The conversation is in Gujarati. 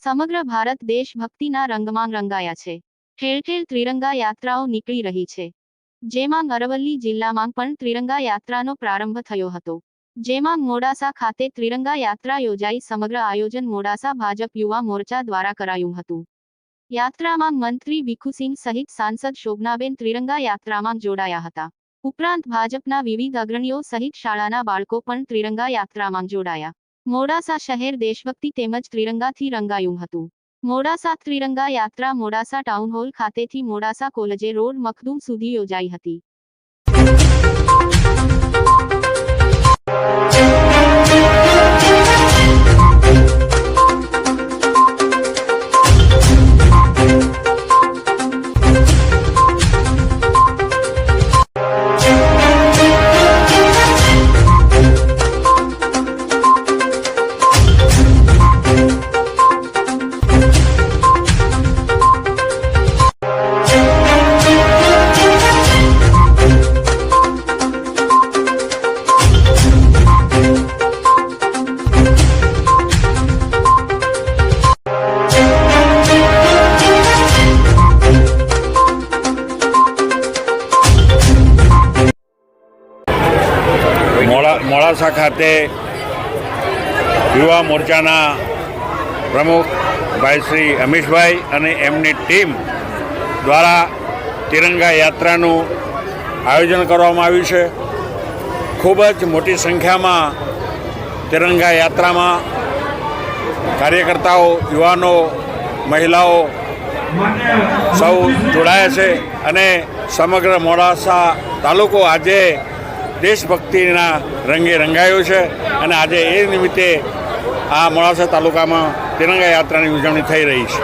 સમગ્ર ભારત દેશભક્તિના રંગમાં રંગાયા છે। ઠેર ઠેર ત્રિરંગા યાત્રાઓ નીકળી રહી છે, જેમાં અરવલ્લી જિલ્લામાં પણ ત્રિરંગા યાત્રાનો પ્રારંભ થયો હતો, જેમાં મોડાસા ખાતે ત્રિરંગા યાત્રા યોજાઈ। સમગ્ર આયોજન મોડાસા ભાજપ યુવા મોરચા દ્વારા કરાયું હતું। યાત્રામાં મંત્રી ભીખુસિંહ સહિત સાંસદ શોભનાબેન ત્રિરંગા યાત્રામાં જોડાયા હતા। ઉપરાંત ભાજપના વિવિધ અગ્રણીઓ સહિત શાળાના બાળકો પણ ત્રિરંગા યાત્રામાં જોડાયા। મોડાસા શહેર દેશભક્તિ તેમજ ત્રિરંગાથી રંગાયું હતું। મોડાસા ત્રિરંગા યાત્રા મોડાસા ટાઉન હોલ ખાતેથી મોડાસા કોલેજે રોડ મખદૂમ સુધી યોજાઈ હતી। મોડાસા ખાતે યુવા મોરચાના પ્રમુખ ભાઈ શ્રી અમીશભાઈ અને એમની ટીમ દ્વારા તિરંગા યાત્રાનું આયોજન કરવામાં આવ્યું છે। ખૂબ જ મોટી સંખ્યામાં તિરંગા યાત્રામાં કાર્યકર્તાઓ, યુવાનો, મહિલાઓ સૌ જોડાયા છે અને સમગ્ર મોડાસા તાલુકો આજે દેશભક્તિના રંગે રંગાયો છે અને આજે એ નિમિત્તે આ મોડાસા તાલુકામાં તિરંગા યાત્રાની ઉજવણી થઈ રહી છે।